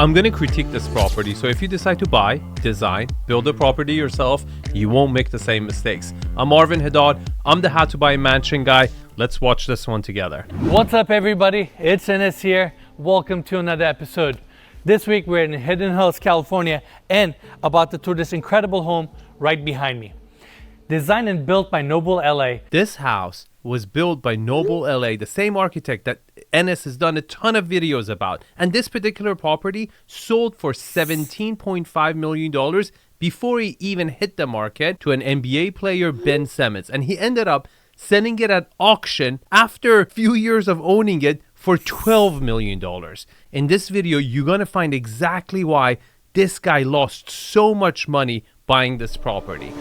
I'm going to critique this property, so if you decide to buy, design, build a property yourself, you won't make the same mistakes. I'm Arvin Haddad. I'm the How to Buy a Mansion guy. Let's watch this one together. What's up, everybody? It's Enes here. Welcome to another episode. This week we're in Hidden Hills, California, and about to tour this incredible home right behind me. Designed and built by 𝗦𝗨𝗕𝗦 LA. This house was built by 𝗦𝗨𝗕𝗦 LA, the same architect that Enes has done a ton of videos about. And this particular property sold for $17.5 million before he even hit the market to an NBA player, Ben Simmons. And he ended up selling it at auction after a few years of owning it for $12 million. In this video, you're going to find exactly why this guy lost so much money buying this property.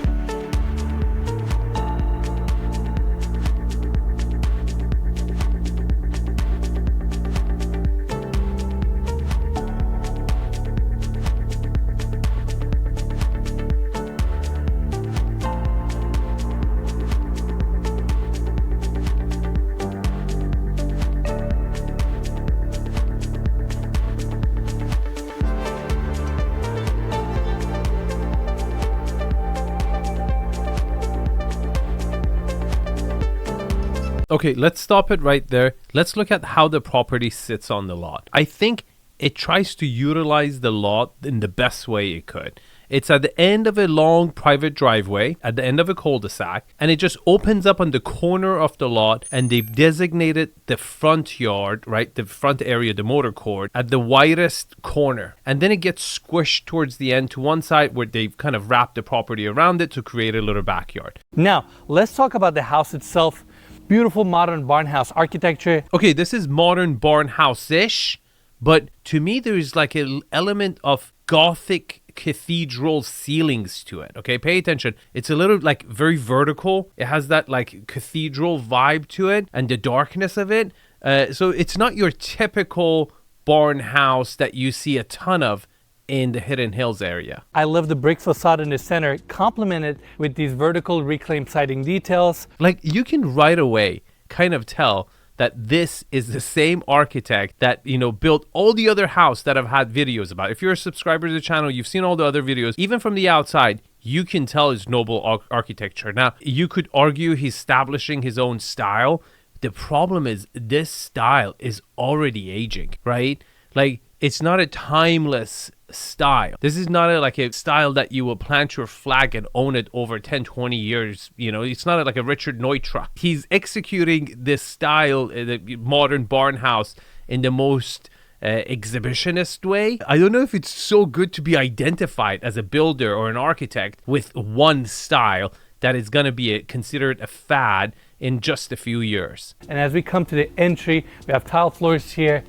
Okay, let's stop it right there. Let's look at how the property sits on the lot. I think it tries to utilize the lot in the best way it could. It's at the end of a long private driveway, at the end of a cul-de-sac, and it just opens up on the corner of the lot, and they've designated the front yard, right, the front area, the motor court, at the widest corner. And then it gets squished towards the end to one side where they've kind of wrapped the property around it to create a little backyard. Now, let's talk about the house itself. Beautiful modern barn house architecture. Okay, this is modern barn house-ish, but to me there is like an element of Gothic cathedral ceilings to it. Okay, pay attention. It's a little like very vertical. It has that like cathedral vibe to it and the darkness of it. So it's not your typical barn house that you see a ton of in the Hidden Hills area. I love the brick facade in the center, complemented with these vertical reclaimed siding details. Like you can right away kind of tell that this is the same architect that, you know, built all the other house that I've had videos about. If you're a subscriber to the channel, you've seen all the other videos. Even from the outside, you can tell it's noble architecture. Now, you could argue he's establishing his own style. The problem is this style is already aging, right? Like, it's not a timeless style. This is not a style that you will plant your flag and own it over 10, 20 years. You know, it's not like a Richard 𝗏𝗏𝗏. He's executing this style, the modern barn house, in the most exhibitionist way. I don't know if it's so good to be identified as a builder or an architect with one style that is going to be considered a fad in just a few years. And as we come to the entry, we have tile floors here,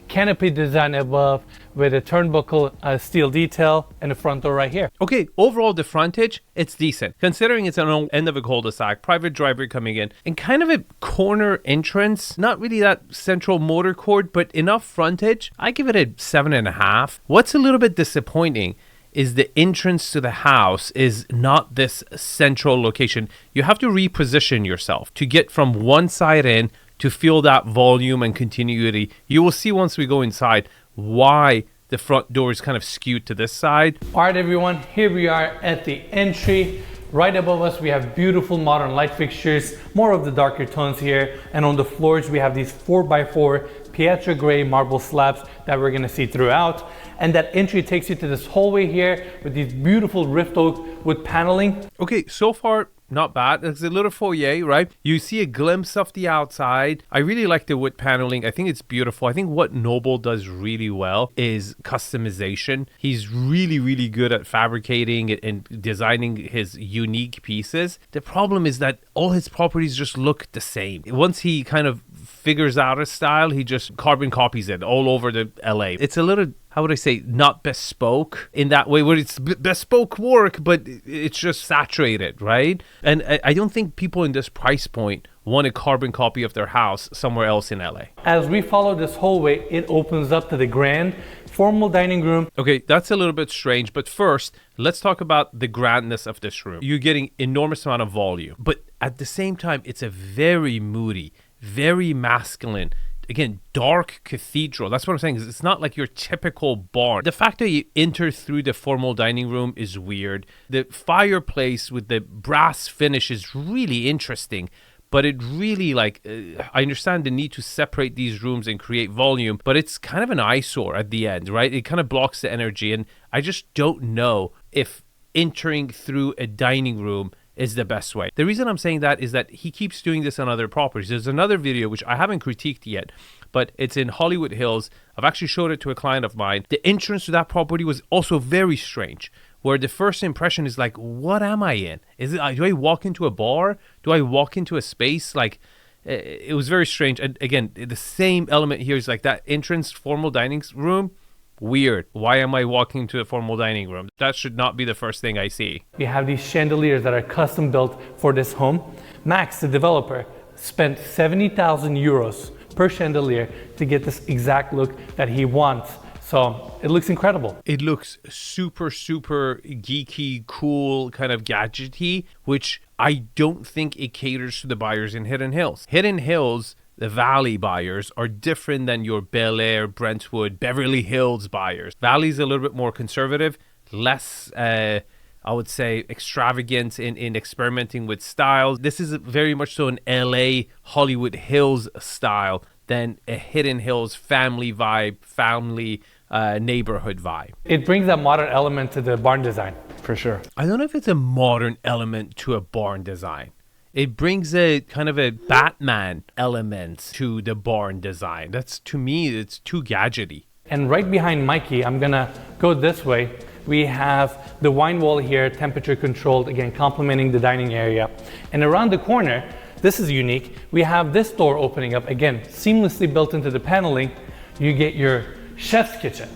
canopy design above with a turnbuckle steel detail, and a front door right here. Okay, overall the frontage, it's decent. Considering it's an end of a cul-de-sac, private driveway coming in, and kind of a corner entrance, not really that central motor court, but enough frontage. I give it a 7.5. What's a little bit disappointing is the entrance to the house is not this central location. You have to reposition yourself to get from one side in to feel that volume and continuity. You will see once we go inside why the front door is kind of skewed to this side. All right, everyone, here we are at the entry. Right above us, we have beautiful modern light fixtures, more of the darker tones here. And on the floors, we have these 4x4 Pietra gray marble slabs that we're gonna see throughout. And that entry takes you to this hallway here with these beautiful rift oak wood paneling. Okay, so far, not bad. It's a little foyer, right? You see a glimpse of the outside. I really like the wood paneling. I think it's beautiful. I think what 𝗦𝗨 does really well is customization. He's really, really good at fabricating and designing his unique pieces. The problem is that all his properties just look the same. Once he kind of figures out a style, he just carbon copies it all over the LA. It's a little, how would I say, not bespoke in that way where it's bespoke work, but it's just saturated, right? And I don't think people in this price point want a carbon copy of their house somewhere else in LA. As we follow this hallway, it opens up to the grand formal dining room. Okay, that's a little bit strange, but first, let's talk about the grandness of this room. You're getting enormous amount of volume, but at the same time, it's a very moody, very masculine, again, dark cathedral. That's what I'm saying. Is it's not like your typical barn. The fact that you enter through the formal dining room is weird. The fireplace with the brass finish is really interesting. But it really, I understand the need to separate these rooms and create volume, but it's kind of an eyesore at the end, right? It kind of blocks the energy. And I just don't know if entering through a dining room is the best way. The reason I'm saying that is that he keeps doing this on other properties. There's another video, which I haven't critiqued yet, but it's in Hollywood Hills. I've actually showed it to a client of mine. The entrance to that property was also very strange, where the first impression is like, what am I in? Do I walk into a bar? Do I walk into a space? It was very strange. And again, the same element here is like that entrance formal dining room. Weird. Why am I walking to a formal dining room? That should not be the first thing I see. We have these chandeliers that are custom built for this home. Max, the developer, spent 70,000 euros per chandelier to get this exact look that he wants. So it looks incredible. It looks super, super geeky, cool, kind of gadgety, which I don't think it caters to the buyers in Hidden Hills. Hidden Hills, the Valley buyers, are different than your Bel Air, Brentwood, Beverly Hills buyers. Valley's a little bit more conservative, less, I would say, extravagant in experimenting with styles. This is very much so an LA, Hollywood Hills style than a Hidden Hills family vibe, family neighborhood vibe. It brings that modern element to the barn design. For sure. I don't know if it's a modern element to a barn design. It brings a kind of a Batman element to the barn design. That's, to me, it's too gadgety. And right behind Mikey, I'm gonna go this way. We have the wine wall here, temperature controlled, again, complementing the dining area. And around the corner, this is unique. We have this door opening up, again, seamlessly built into the paneling. You get your chef's kitchen.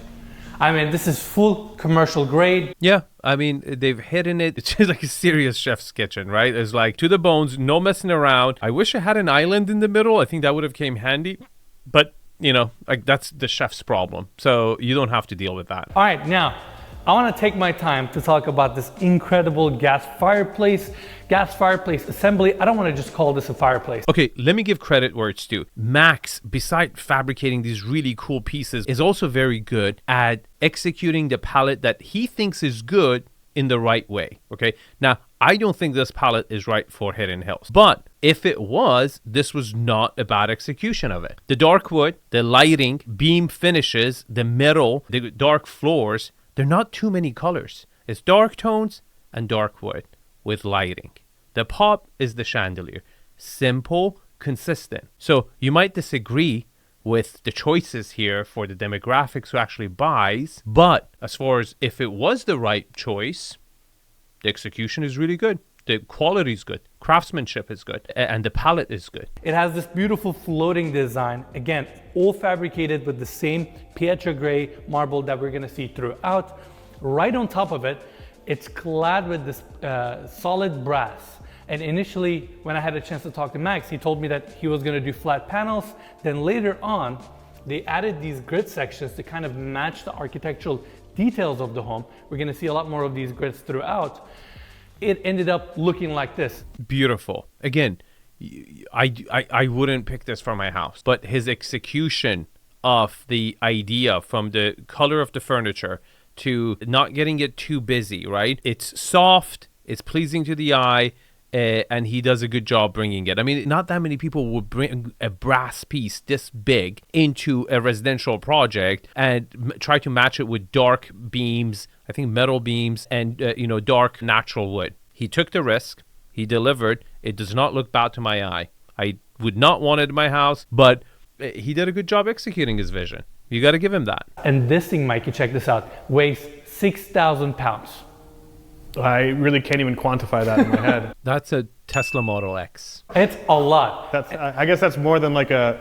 I mean, this is full commercial grade. Yeah, I mean, they've hidden it. It's just like a serious chef's kitchen, right? It's like to the bones, no messing around. I wish I had an island in the middle. I think that would have came handy. But, that's the chef's problem. So you don't have to deal with that. All right, now, I want to take my time to talk about this incredible gas fireplace assembly. I don't want to just call this a fireplace. Okay, let me give credit where it's due. Max, beside fabricating these really cool pieces, is also very good at executing the palette that he thinks is good in the right way. Okay, now I don't think this palette is right for Hidden Hills, but if it was, this was not a bad execution of it. The dark wood, the lighting, beam finishes, the metal, the dark floors, they're not too many colors. It's dark tones and dark wood with lighting. The pop is the chandelier. Simple, consistent. So you might disagree with the choices here for the demographics who actually buys, but as far as if it was the right choice, the execution is really good. The quality is good. Craftsmanship is good. And the palette is good. It has this beautiful floating design. Again, all fabricated with the same 𝗕𝗄 gray marble that we're gonna see throughout. Right on top of it, it's clad with this solid brass. And initially, when I had a chance to talk to Max, he told me that he was gonna do flat panels. Then later on, they added these grid sections to kind of match the architectural details of the home. We're gonna see a lot more of these grids throughout. It ended up looking like this. Beautiful. Again, I wouldn't pick this for my house, but his execution of the idea, from the color of the furniture to not getting it too busy, right? It's soft, it's pleasing to the eye, and he does a good job bringing it. I mean, not that many people would bring a brass piece this big into a residential project and try to match it with dark beams, I think metal beams, and dark natural wood. He took the risk. He delivered. It does not look bad to my eye. I would not want it in my house, but he did a good job executing his vision. You got to give him that. And this thing, Mikey, check this out, weighs 6,000 pounds. I really can't even quantify that in my head. That's a Tesla Model X. It's a lot. I guess that's more than like a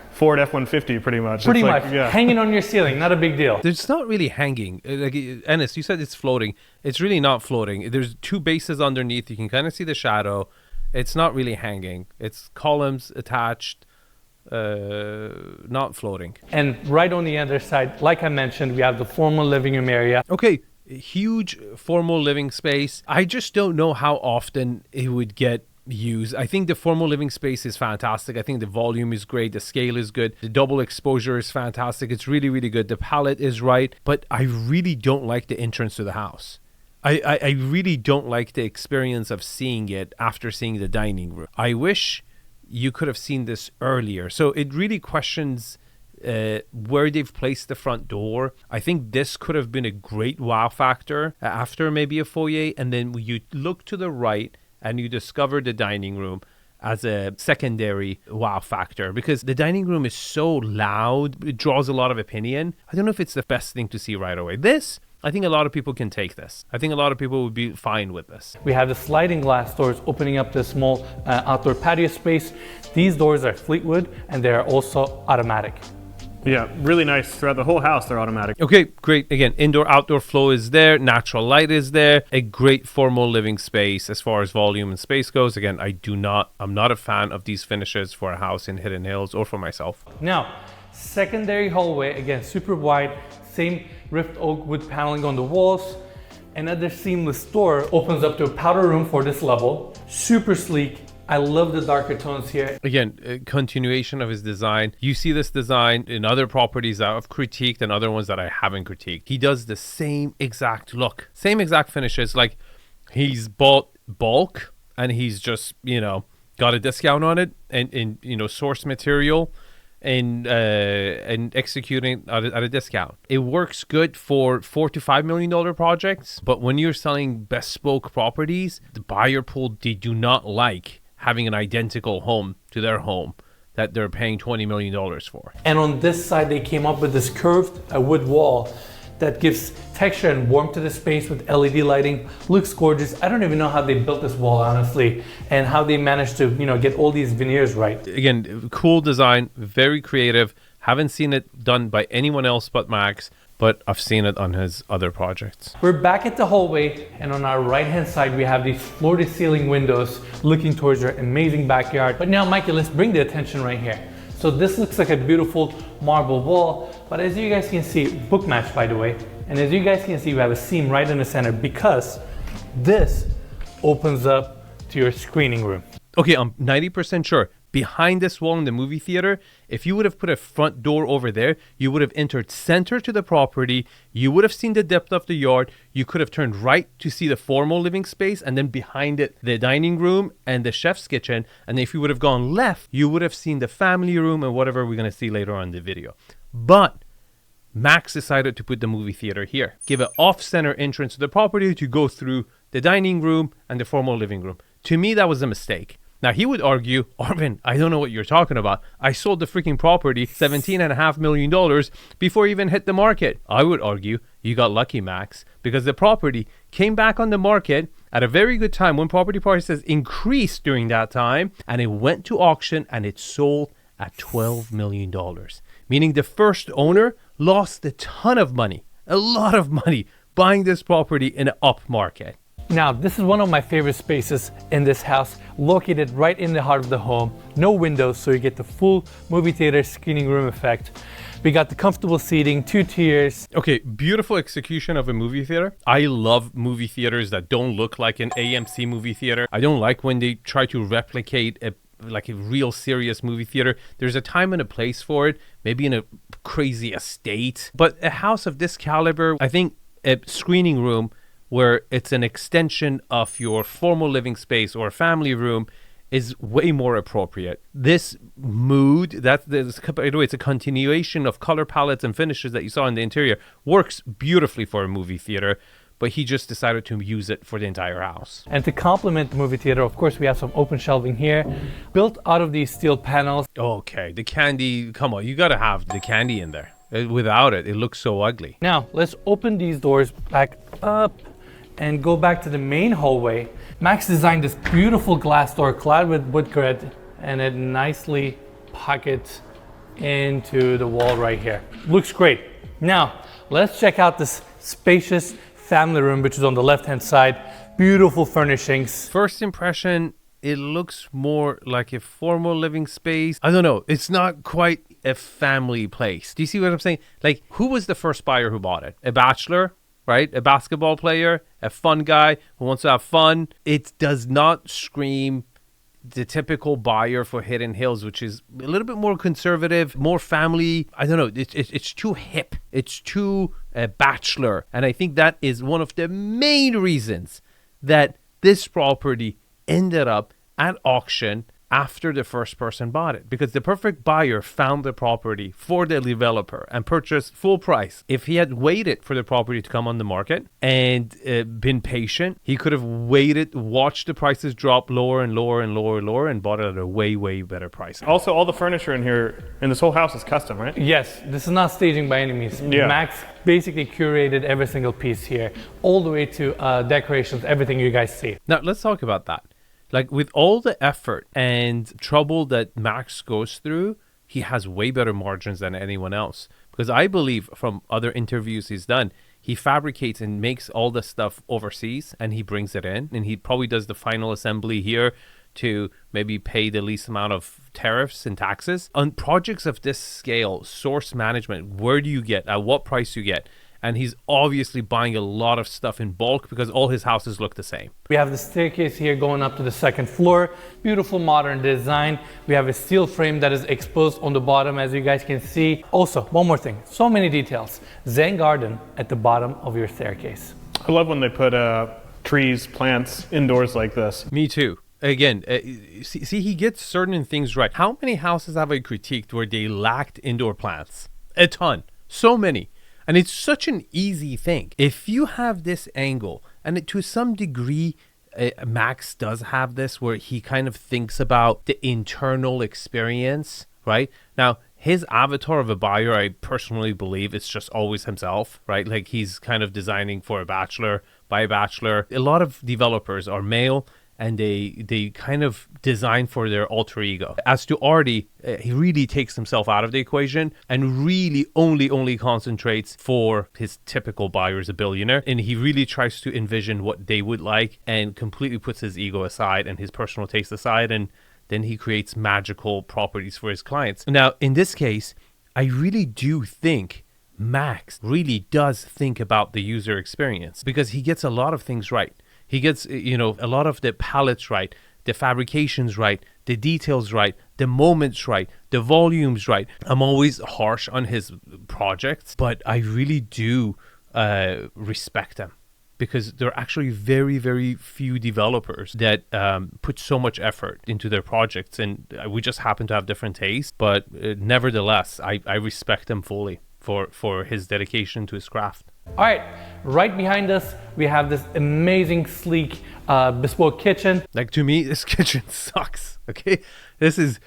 Ford F-150, pretty much. Pretty it's much. Like, yeah. Hanging on your ceiling, not a big deal. It's not really hanging. Like, Enes, you said it's floating. It's really not floating. There's two bases underneath. You can kind of see the shadow. It's not really hanging. It's columns attached, not floating. And right on the other side, like I mentioned, we have the formal living room area. Okay, huge formal living space. I just don't know how often it would get use. I think the formal living space is fantastic. I think the volume is great. The scale is good. The double exposure is fantastic. It's really, really good. The palette is right. But I really don't like the entrance to the house. I really don't like the experience of seeing it after seeing the dining room. I wish you could have seen this earlier. So it really questions where they've placed the front door. I think this could have been a great wow factor after maybe a foyer. And then you look to the right and you discover the dining room as a secondary wow factor, because the dining room is so loud. It draws a lot of opinion. I don't know if it's the best thing to see right away. This, I think a lot of people can take this. I think a lot of people would be fine with this. We have the sliding glass doors opening up the small outdoor patio space. These doors are Fleetwood and they're also automatic. Yeah, really nice. Throughout the whole house, they're automatic. Okay, great. Again, indoor-outdoor flow is there. Natural light is there. A great formal living space as far as volume and space goes. Again, I'm not a fan of these finishes for a house in Hidden Hills or for myself. Now, secondary hallway, again, super wide. Same rift oak wood paneling on the walls. Another seamless door opens up to a powder room for this level. Super sleek. I love the darker tones here. Again, a continuation of his design. You see this design in other properties that I've critiqued and other ones that I haven't critiqued. He does the same exact look, same exact finishes. Like he's bought bulk and he's just, got a discount on it and source material and executing at a discount. It works good for $4 to $5 million projects, but when you're selling bespoke properties, the buyer pool, they do not like having an identical home to their home that they're paying $20 million for. And on this side, they came up with this curved wood wall that gives texture and warmth to the space with LED lighting. Looks gorgeous. I don't even know how they built this wall, honestly, and how they managed to, get all these veneers right. Again, cool design, very creative. Haven't seen it done by anyone else but Max, but I've seen it on his other projects. We're back at the hallway, and on our right-hand side, we have these floor-to-ceiling windows looking towards our amazing backyard. But now, Mikey, let's bring the attention right here. So this looks like a beautiful marble wall, but as you guys can see, book match, by the way, and as you guys can see, we have a seam right in the center because this opens up to your screening room. Okay, I'm 90% sure. Behind this wall in the movie theater, if you would have put a front door over there, you would have entered center to the property. You would have seen the depth of the yard. You could have turned right to see the formal living space, and then behind it, the dining room and the chef's kitchen. And if you would have gone left, you would have seen the family room and whatever we're going to see later on in the video. But Max decided to put the movie theater here. Give an off-center entrance to the property to go through the dining room and the formal living room. To me, that was a mistake. Now, he would argue, Arvin, I don't know what you're talking about. I sold the freaking property $17.5 million before it even hit the market. I would argue you got lucky, Max, because the property came back on the market at a very good time when property prices increased during that time, and it went to auction and it sold at $12 million. Meaning the first owner lost a ton of money, a lot of money, buying this property in an up market. Now, this is one of my favorite spaces in this house, located right in the heart of the home. No windows, so you get the full movie theater screening room effect. We got the comfortable seating, 2 tiers. Okay, beautiful execution of a movie theater. I love movie theaters that don't look like an AMC movie theater. I don't like when they try to replicate a real serious movie theater. There's a time and a place for it, maybe in a crazy estate. But a house of this caliber, I think a screening room where it's an extension of your formal living space or family room is way more appropriate. This mood, by the way, it's a continuation of color palettes and finishes that you saw in the interior, works beautifully for a movie theater, but he just decided to use it for the entire house. And to complement the movie theater, of course, we have some open shelving here, built out of these steel panels. Okay, the candy, come on, you gotta have the candy in there. Without it, it looks so ugly. Now, let's open these doors back up and go back to the main hallway. Max designed this beautiful glass door clad with wood grit, and it nicely pockets into the wall right here. Looks great. Now, let's check out this spacious family room, which is on the left-hand side. Beautiful furnishings. First impression, it looks more like a formal living space. I don't know. It's not quite a family place. Do you see what I'm saying? Like, who was the first buyer who bought it? A bachelor? Right? A basketball player, a fun guy who wants to have fun. It does not scream the typical buyer for Hidden Hills, which is a little bit more conservative, more family. I don't know. It's too hip. It's too bachelor. And I think that is one of the main reasons that this property ended up at auction after the first person bought it, because the perfect buyer found the property for the developer and purchased full price. If he had waited for the property to come on the market and been patient, he could have waited, watched the prices drop lower and lower and lower and lower, and bought it at a way, way better price. Also, all the furniture in here, in this whole house is custom, right? Yes, this is not staging by any means. Yeah. Max basically curated every single piece here, all the way to decorations, everything you guys see. Now, let's talk about that. Like, with all the effort and trouble that Max goes through, he has way better margins than anyone else. Because I believe from other interviews he's done, he fabricates and makes all the stuff overseas and he brings it in. And he probably does the final assembly here to maybe pay the least amount of tariffs and taxes. On projects of this scale, source management, where do you get, at what price you get? And he's obviously buying a lot of stuff in bulk because all his houses look the same. We have the staircase here going up to the second floor. Beautiful modern design. We have a steel frame that is exposed on the bottom, as you guys can see. Also, one more thing. So many details. Zen garden at the bottom of your staircase. I love when they put trees, plants indoors like this. Me too. Again, see, he gets certain things right. How many houses have I critiqued where they lacked indoor plants? A ton. So many. And it's such an easy thing. If you have this angle, and to some degree, Max does have this, where he kind of thinks about the internal experience, right? Now, his avatar of a buyer, I personally believe it's just always himself, right? Like, he's kind of designing for a bachelor, by a bachelor. A lot of developers are male, and they kind of design for their alter ego. As to Artie, he really takes himself out of the equation and really only concentrates for his typical buyer as a billionaire. And he really tries to envision what they would like and completely puts his ego aside and his personal taste aside. And then he creates magical properties for his clients. Now, in this case, I really do think Max really does think about the user experience, because he gets a lot of things right. He gets, a lot of the palettes right, the fabrications right, the details right, the moments right, the volumes right. I'm always harsh on his projects, but I really do respect them, because there are actually very, very few developers that put so much effort into their projects, and we just happen to have different tastes. But nevertheless, I respect him fully for his dedication to his craft. All right behind us, we have this amazing, sleek, bespoke kitchen. Like, to me, this kitchen sucks, okay? This is,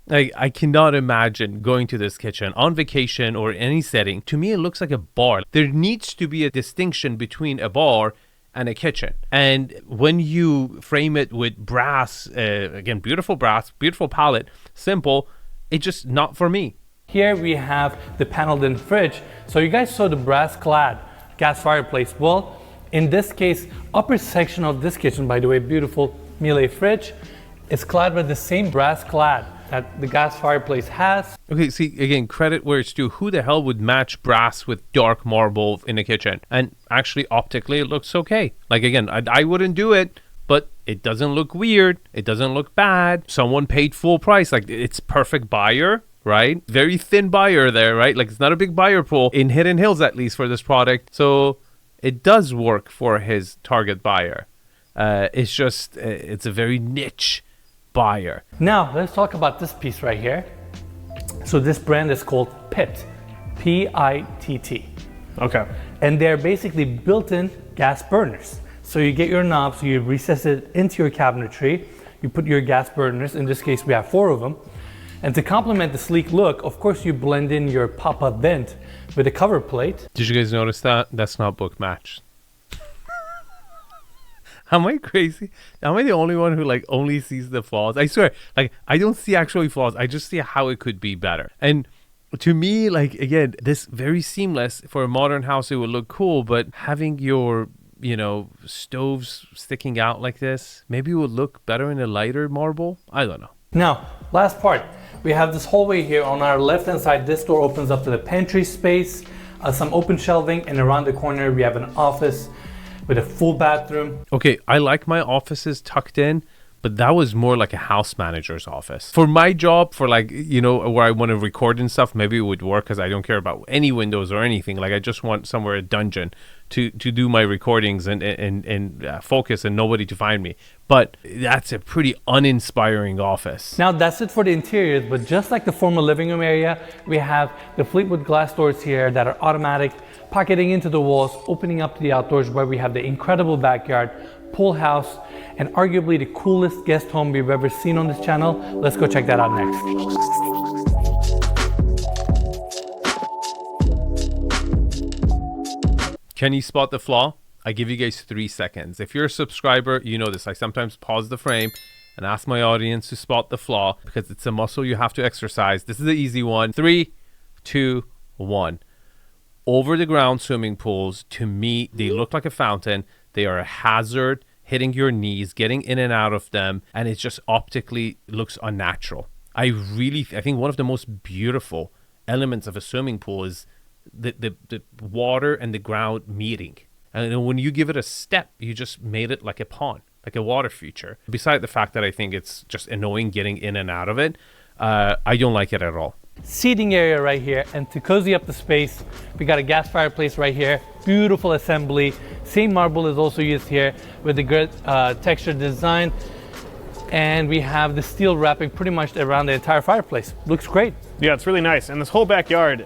like, I cannot imagine going to this kitchen on vacation or any setting. To me, it looks like a bar. There needs to be a distinction between a bar and a kitchen. And when you frame it with brass, again, beautiful brass, beautiful palette, simple, it's just not for me. Here we have the paneled-in fridge. So you guys saw the brass-clad gas fireplace. Well, in this case, upper section of this kitchen, by the way, beautiful Miele fridge, is clad with the same brass-clad that the gas fireplace has. Okay, see, again, credit where it's due. Who the hell would match brass with dark marble in a kitchen? And actually, optically, it looks okay. Like, again, I wouldn't do it, but it doesn't look weird. It doesn't look bad. Someone paid full price. Like, it's perfect buyer, right? Very thin buyer there, right? Like, it's not a big buyer pool in Hidden Hills, at least, for this product. So it does work for his target buyer. It's just, it's a very niche buyer. Now, let's talk about this piece right here. So this brand is called PITT, P-I-T-T. Okay. And they're basically built-in gas burners. So you get your knobs, you recess it into your cabinetry, you put your gas burners, in this case we have 4 of them. And to complement the sleek look, of course, you blend in your pop-up vent with a cover plate. Did you guys notice that? That's not book matched. Am I crazy? Am I the only one who like only sees the flaws? I swear, like, I don't see actually flaws. I just see how it could be better. And to me, like, again, this very seamless for a modern house, it would look cool, but having your, stoves sticking out like this, maybe it would look better in a lighter marble. I don't know. Now, last part. We have this hallway here on our left-hand side. This door opens up to the pantry space, some open shelving, and around the corner we have an office with a full bathroom. Okay, I like my offices tucked in, but that was more like a house manager's office. For my job, for like, you know, where I want to record and stuff, maybe it would work because I don't care about any windows or anything. Like I just want somewhere, a dungeon to do my recordings and focus and nobody to find me. But that's a pretty uninspiring office. Now that's it for the interiors, but just like the formal living room area, we have the Fleetwood glass doors here that are automatic, pocketing into the walls, opening up to the outdoors where we have the incredible backyard, pool house, and arguably the coolest guest home we've ever seen on this channel. Let's go check that out next. Can you spot the flaw? I give you guys 3 seconds. If you're a subscriber, you know this. I sometimes pause the frame and ask my audience to spot the flaw because it's a muscle you have to exercise. This is the easy one. 3, 2, 1. Over the ground swimming pools, to me, they look like a fountain. They are a hazard, hitting your knees, getting in and out of them, and it just optically looks unnatural. I think one of the most beautiful elements of a swimming pool is the water and the ground meeting. And when you give it a step, you just made it like a pond, like a water feature. Beside the fact that I think it's just annoying getting in and out of it, I don't like it at all. Seating area right here, and to cozy up the space, we got a gas fireplace right here. Beautiful assembly. Same marble is also used here with the good texture design. And we have the steel wrapping pretty much around the entire fireplace. Looks great. Yeah, it's really nice. And this whole backyard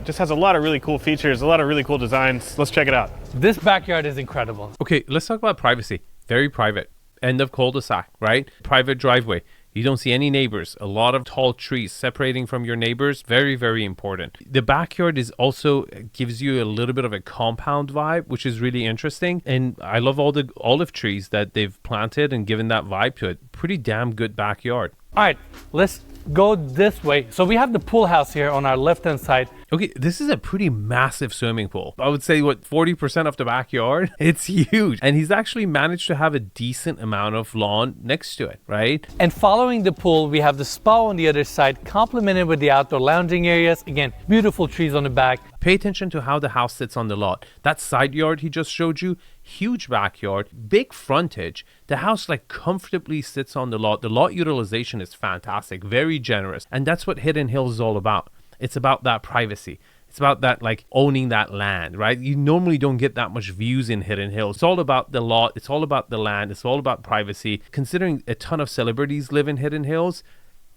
just has a lot of really cool features, a lot of really cool designs. Let's check it out. This backyard is incredible. Okay, let's talk about privacy. Very private. End of cul-de-sac, right? Private driveway. You don't see any neighbors. A lot of tall trees separating from your neighbors. Very, very important. The backyard is also gives you a little bit of a compound vibe, which is really interesting. And I love all the olive trees that they've planted and given that vibe to it. Pretty damn good backyard. All right, let's go this way. So we have the pool house here on our left-hand side. Okay, this is a pretty massive swimming pool. I would say, 40% of the backyard? It's huge. And he's actually managed to have a decent amount of lawn next to it, right? And following the pool, we have the spa on the other side, complemented with the outdoor lounging areas. Again, beautiful trees on the back. Pay attention to how the house sits on the lot. That side yard he just showed you, huge backyard, big frontage. The house like comfortably sits on the lot. The lot utilization is fantastic, very generous. And that's what Hidden Hills is all about. It's about that privacy. It's about that like owning that land, right? You normally don't get that much views in Hidden Hills. It's all about the lot. It's all about the land. It's all about privacy. Considering a ton of celebrities live in Hidden Hills,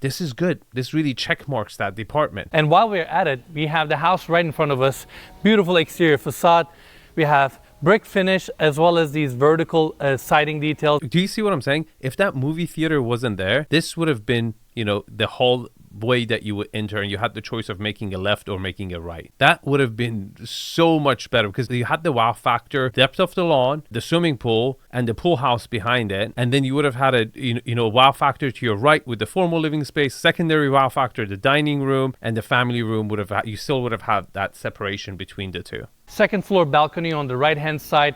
this is good. This really checkmarks that department. And while we're at it, we have the house right in front of us. Beautiful exterior facade. We have brick finish as well as these vertical siding details. Do you see what I'm saying? If that movie theater wasn't there, this would have been, the whole way that you would enter and you had the choice of making a left or making a right. That would have been so much better because you had the wow factor, depth of the lawn, the swimming pool, and the pool house behind it. And then you would have had a wow factor to your right with the formal living space, secondary wow factor, the dining room, and the family room you still would have had that separation between the two. Second floor balcony on the right hand side,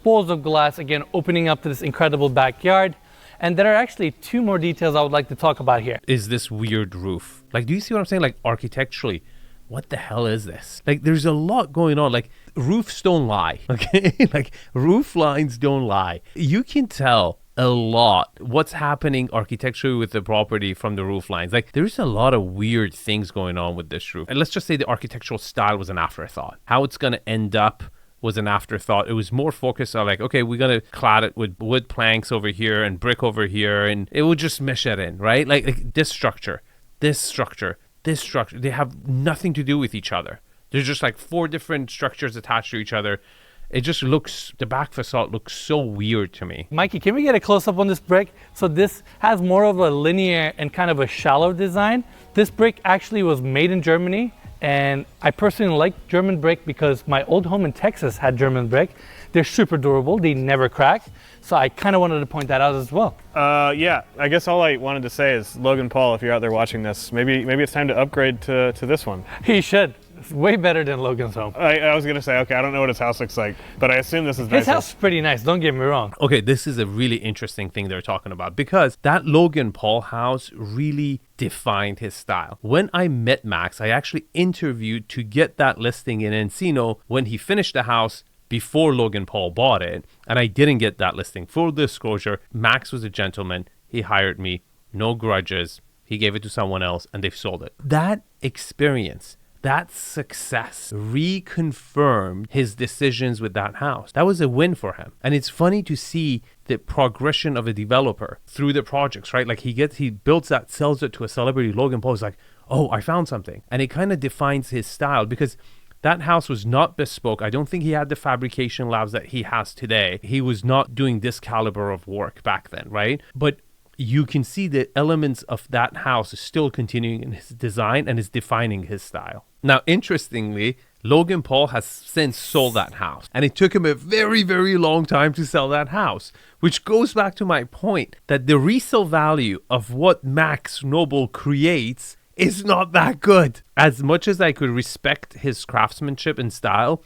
walls of glass, again opening up to this incredible backyard. And there are actually 2 more details I would like to talk about here. Is this weird roof? Like, do you see what I'm saying? Like, architecturally, what the hell is this? Like, there's a lot going on. Like, roofs don't lie, okay? Like, roof lines don't lie. You can tell a lot what's happening architecturally with the property from the roof lines. Like, there's a lot of weird things going on with this roof. And let's just say the architectural style was an afterthought. How it's going to end up was an afterthought. It was more focused on like, okay, we're going to clad it with wood planks over here and brick over here, and it would just mesh it in, right? Like this structure, they have nothing to do with each other. There's just like 4 different structures attached to each other. It just looks, the back facade looks so weird to me. Mikey, can we get a close-up on this brick? So this has more of a linear and kind of a shallow design. This brick actually was made in Germany. And I personally like German brick because my old home in Texas had German brick. They're super durable. They never crack. So I kind of wanted to point that out as well. Yeah, I guess all I wanted to say is, Logan Paul, if you're out there watching this, maybe it's time to upgrade to this one. He should. It's way better than Logan's home. I was going to say, okay, I don't know what his house looks like, but I assume this is nice. His house is pretty nice, don't get me wrong. Okay, this is a really interesting thing they're talking about because that Logan Paul house really defined his style. When I met Max, I actually interviewed to get that listing in Encino when he finished the house before Logan Paul bought it, and I didn't get that listing. Full disclosure, Max was a gentleman. he hired me, no grudges. He gave it to someone else and they've sold it. That experience, that success reconfirmed his decisions with that house. That was a win for him. And it's funny to see the progression of a developer through the projects, right? Like he builds that, sells it to a celebrity. Logan Paul is like, oh, I found something. And it kind of defines his style because that house was not bespoke. I don't think he had the fabrication labs that he has today. He was not doing this caliber of work back then, right? But you can see the elements of that house is still continuing in his design and is defining his style. Now, interestingly, Logan Paul has since sold that house. And it took him a very, very long time to sell that house, which goes back to my point that the resale value of what Max Noble creates is not that good. As much as I could respect his craftsmanship and style,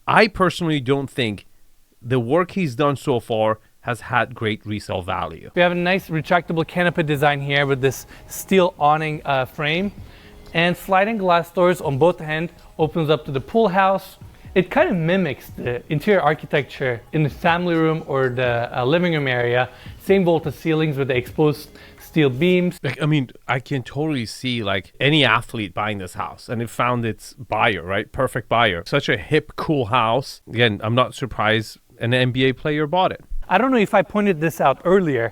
I personally don't think the work he's done so far has had great resale value. We have a nice retractable canopy design here with this steel awning frame, and sliding glass doors on both ends opens up to the pool house. It kind of mimics the interior architecture in the family room or the living room area. Same vaulted ceilings with the exposed steel beams. Like, I mean, I can totally see like any athlete buying this house and it found its buyer, right? Perfect buyer. Such a hip, cool house. Again, I'm not surprised an NBA player bought it. I don't know if I pointed this out earlier.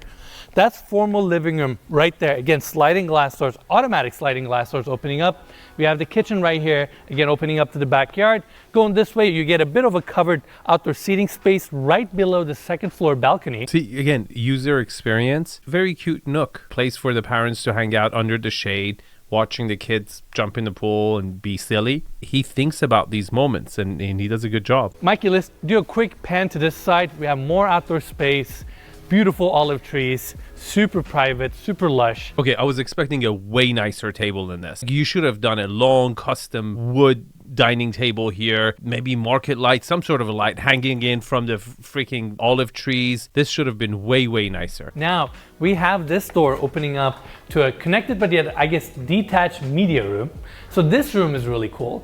That's formal living room right there. Again, sliding glass doors, automatic sliding glass doors opening up. We have the kitchen right here, again, opening up to the backyard. Going this way, you get a bit of a covered outdoor seating space right below the second floor balcony. See, again, user experience, very cute nook. Place for the parents to hang out under the shade, watching the kids jump in the pool and be silly. He thinks about these moments and he does a good job. Mikey, let's do a quick pan to this side. We have more outdoor space, beautiful olive trees, super private, super lush. Okay, I was expecting a way nicer table than this. You should have done a long custom wood dining table here, maybe market light, some sort of a light hanging in from the freaking olive trees. This should have been way, way nicer. Now, we have this door opening up to a connected but yet, I guess, detached media room. So this room is really cool.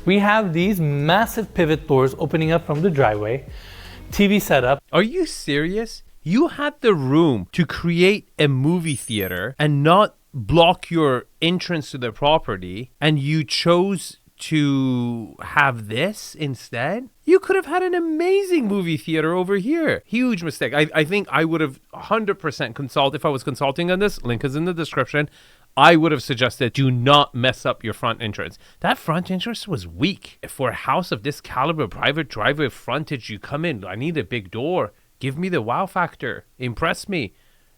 We have these massive pivot doors opening up from the driveway. TV setup. Are you serious? You had the room to create a movie theater and not block your entrance to the property, and you chose to have this instead? You could have had an amazing movie theater over here. Huge mistake. I think I would have 100% consulted if I was consulting on this. Link is in the description. I would have suggested do not mess up your front entrance. That front entrance was weak. For a house of this caliber, private driveway frontage, you come in, I need a big door. Give me the wow factor. Impress me.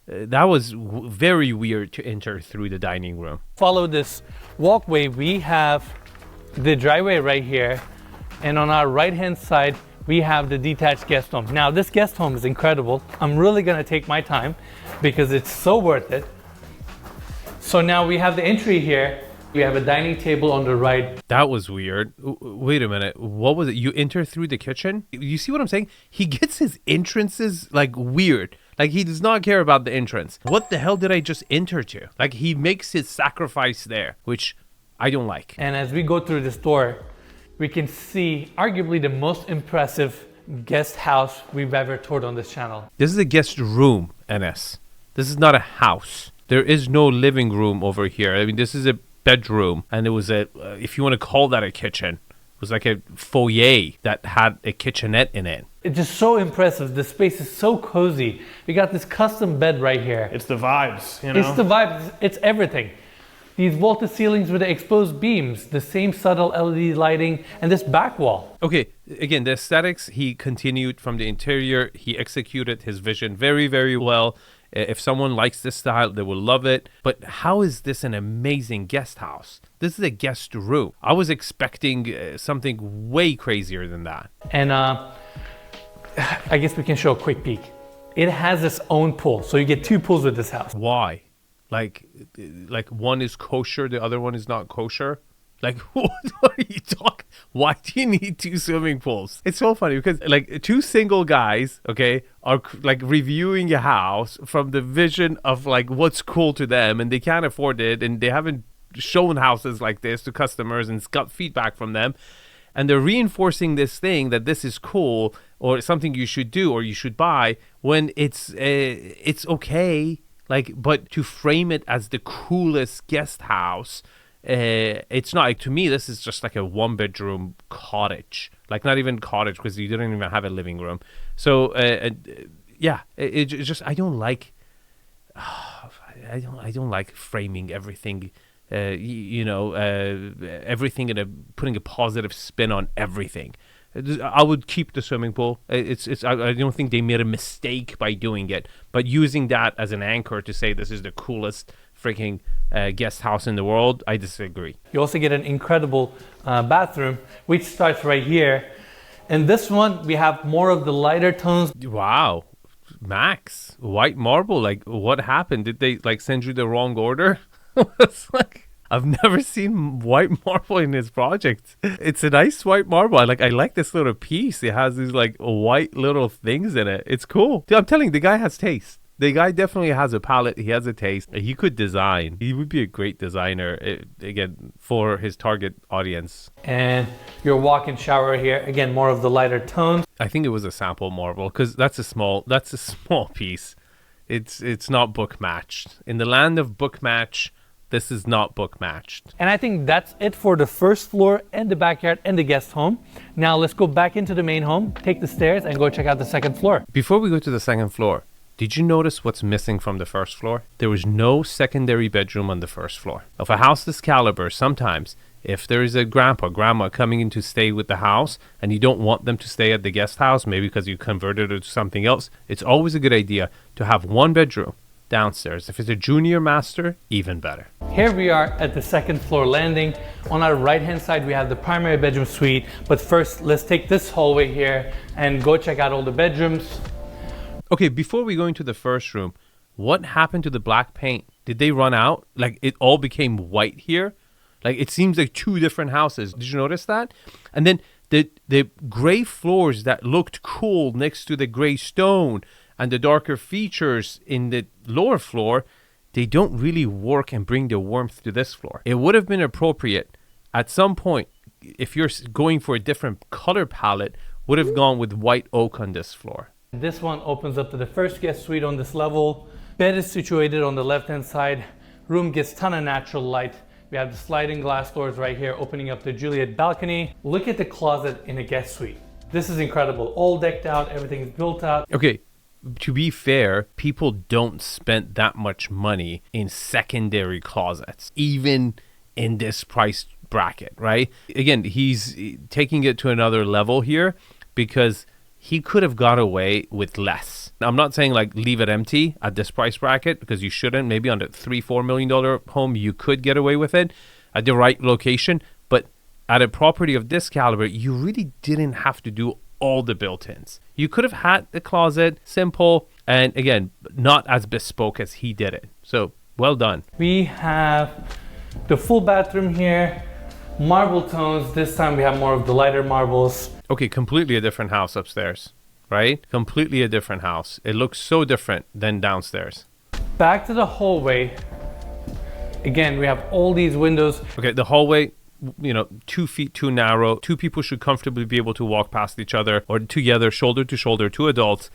That was very weird to enter through the dining room. Follow this walkway. We have the driveway right here. And on our right-hand side, we have the detached guest home. Now, this guest home is incredible. I'm really going to take my time because it's so worth it. So now we have the entry here. We have a dining table on the right. That was weird. Wait a minute. What was it? You enter through the kitchen? You see what I'm saying? He gets his entrances like weird. Like he does not care about the entrance. What the hell did I just enter to? Like he makes his sacrifice there, which I don't like. And as we go through this door, we can see arguably the most impressive guest house we've ever toured on this channel. This is a guest room, NS. This is not a house. There is no living room over here. I mean, this is a bedroom, and it was a if you want to call that a kitchen, it was like a foyer that had a kitchenette in it. It's just so impressive. The space is so cozy. We got this custom bed right here. It's the vibes, you know? It's the vibes. It's everything. These vaulted ceilings with the exposed beams, the same subtle LED lighting, and this back wall. Okay, again, the aesthetics, he continued from the interior. He executed his vision very, very well. If someone likes this style, they will love it. But how is this an amazing guest house? This is a guest room. I was expecting something way crazier than that. And I guess we can show a quick peek. It has its own pool. So you get two pools with this house. Why? Like one is kosher, the other one is not kosher? Like, what are you talking? Why do you need two swimming pools? It's so funny because like two single guys, okay, are like reviewing a house from the vision of like what's cool to them, and they can't afford it, and they haven't shown houses like this to customers and got feedback from them, and they're reinforcing this thing that this is cool or something you should do or you should buy when it's okay. Like, but to frame it as the coolest guest house, it's not. Like, to me, this is just like a 1-bedroom cottage. Like, not even cottage, because you didn't even have a living room. So yeah, it just, I don't like I don't like framing everything, everything putting a positive spin on everything. I would keep the swimming pool. I don't think they made a mistake by doing it, but using that as an anchor to say this is the coolest freaking guest house in the world, I disagree. You also get an incredible bathroom, which starts right here. And this one, we have more of the lighter tones. Wow. Max, white marble, like, what happened? Did they like send you the wrong order? It's like, I've never seen white marble in his project. It's a nice white marble. I like this little piece. It has these like white little things in it. It's cool. Dude, I'm telling you, the guy has taste. The guy definitely has a palette. He has a taste. He could design. He would be a great designer, again, for his target audience. And your walk-in shower here, again, more of the lighter tones. I think it was a sample marble, because that's a small piece. It's not book matched. In the land of book match, this is not book matched. And I think that's it for the first floor and the backyard and the guest home. Now let's go back into the main home, take the stairs, and go check out the second floor. Before we go to the second floor, did you notice what's missing from the first floor? There was no secondary bedroom on the first floor. Of a house this caliber, sometimes, if there is a grandma coming in to stay with the house and you don't want them to stay at the guest house, maybe because you converted it to something else, it's always a good idea to have one bedroom downstairs. If it's a junior master, even better. Here we are at the second floor landing. On our right hand side, we have the primary bedroom suite. But first, let's take this hallway here and go check out all the bedrooms. Okay, before we go into the first room, what happened to the black paint? Did they run out? Like, it all became white here? Like, it seems like two different houses. Did you notice that? And then the gray floors that looked cool next to the gray stone and the darker features in the lower floor, they don't really work and bring the warmth to this floor. It would have been appropriate at some point, if you're going for a different color palette, would have gone with white oak on this floor. This one opens up to the first guest suite on this level. Bed is situated on the left-hand side. Room gets ton of natural light. We have the sliding glass doors right here opening up the Juliet balcony. Look at the closet in a guest suite. This is incredible. All decked out, everything's built out. Okay, to be fair, people don't spend that much money in secondary closets, even in this price bracket, right? Again, he's taking it to another level here because he could have got away with less. Now, I'm not saying like leave it empty at this price bracket, because you shouldn't. Maybe on the $3-4 million home, you could get away with it at the right location. But at a property of this caliber, you really didn't have to do all the built-ins. You could have had the closet simple and, again, not as bespoke as he did it. So well done. We have the full bathroom here. Marble tones. This time we have more of the lighter marbles. Okay, completely a different house upstairs, right? Completely a different house. It looks so different than downstairs. Back to the hallway. Again, we have all these windows. Okay, the hallway, 2 feet too narrow. Two people should comfortably be able to walk past each other or together, shoulder to shoulder, two adults.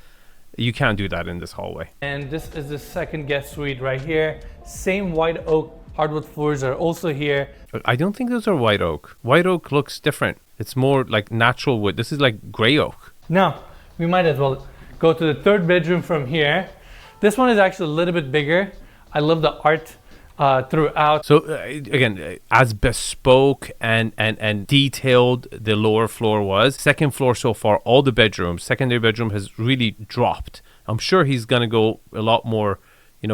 You can't do that in this hallway. And this is the second guest suite right here. Same white oak hardwood floors are also here. I don't think those are white oak. White oak looks different. It's more like natural wood. This is like gray oak. Now, we might as well go to the third bedroom from here. This one is actually a little bit bigger. I love the art throughout. So again, as bespoke and detailed the lower floor was, second floor so far, all the bedrooms, secondary bedroom has really dropped. I'm sure he's going to go a lot more,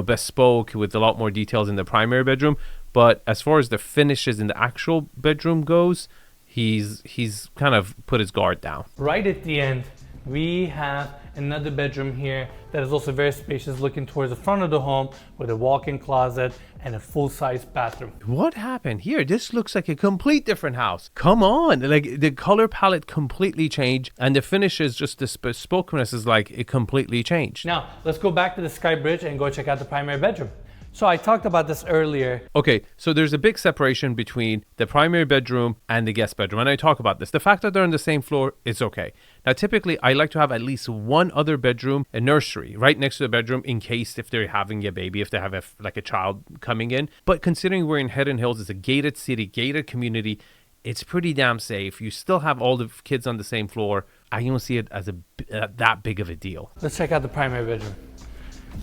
bespoke with a lot more details in the primary bedroom. But as far as the finishes in the actual bedroom goes, he's kind of put his guard down. Right at the end, we have another bedroom here that is also very spacious, looking towards the front of the home with a walk-in closet and a full-size bathroom. What happened here? This looks like a complete different house. Come on. Like, the color palette completely changed, and the finishes, just the bespokeness is like it completely changed. Now, let's go back to the sky bridge and go check out the primary bedroom. So I talked about this earlier. Okay, so there's a big separation between the primary bedroom and the guest bedroom, and I talk about this. The fact that they're on the same floor is okay. Now, typically, I like to have at least one other bedroom, a nursery, right next to the bedroom in case if they're having a baby, if they have a child coming in. But considering we're in Haddad Hills, it's a gated city, gated community, it's pretty damn safe. You still have all the kids on the same floor. I don't see it as that big of a deal. Let's check out the primary bedroom.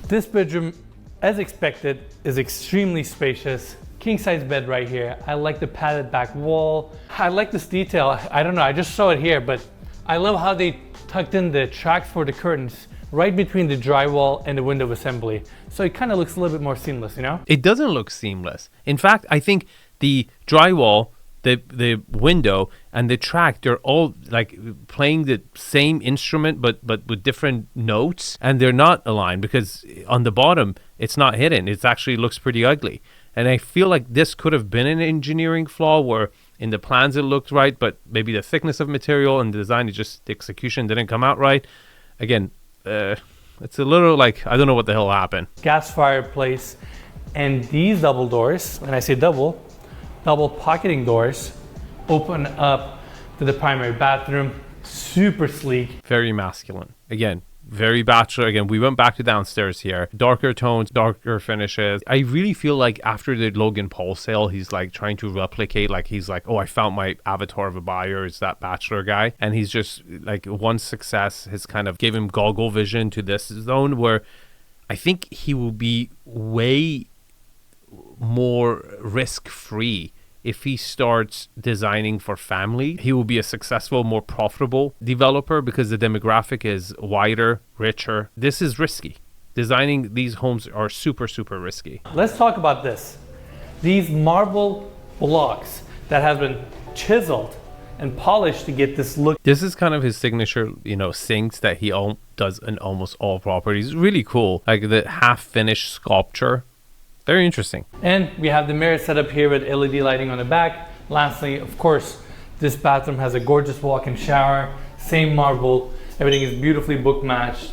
This bedroom, as expected, is extremely spacious. King size bed right here. I like the padded back wall. I like this detail. I don't know, I just saw it here, but I love how they tucked in the tracks for the curtains right between the drywall and the window assembly. So it kind of looks a little bit more seamless, you know? It doesn't look seamless. In fact, I think the drywall, the window, and the track, they're all like playing the same instrument but with different notes, and they're not aligned because on the bottom it's not hidden. It actually looks pretty ugly. And I feel like this could have been an engineering flaw where in the plans it looked right, but maybe the thickness of material and the design, the execution didn't come out right. Again, it's a little like, I don't know what the hell happened. Gas fireplace, and these double doors, and I say double pocketing doors, open up to the primary bathroom. Super sleek. Very masculine. Again, very bachelor. Again, we went back to downstairs here. Darker tones, darker finishes. I really feel like after the Logan Paul sale, he's like trying to replicate, like he's like, oh, I found my avatar of a buyer. It's that bachelor guy. And he's just like, one success has kind of gave him goggle vision to this zone where I think he will be way more risk-free. If he starts designing for family, he will be a successful, more profitable developer because the demographic is wider, richer. This is risky. Designing these homes are super, super risky. Let's talk about this. These marble blocks that have been chiseled and polished to get this look. This is kind of his signature, sinks that he does in almost all properties. Really cool. Like the half-finished sculpture. Very interesting. And we have the mirror set up here with LED lighting on the back. Lastly, of course, this bathroom has a gorgeous walk-in shower, same marble. Everything is beautifully book matched.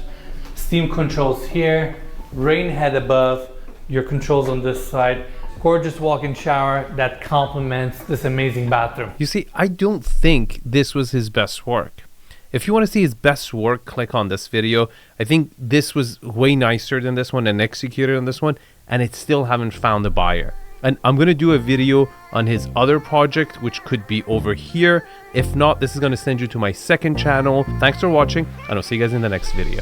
Steam controls here, rain head above, your controls on this side. Gorgeous walk-in shower that complements this amazing bathroom. You see, I don't think this was his best work. If you want to see his best work, click on this video. I think this was way nicer than this one and executed on this one, and it still haven't found a buyer. And I'm going to do a video on his other project, which could be over here. If not, this is going to send you to my second channel. Thanks for watching, and I'll see you guys in the next video.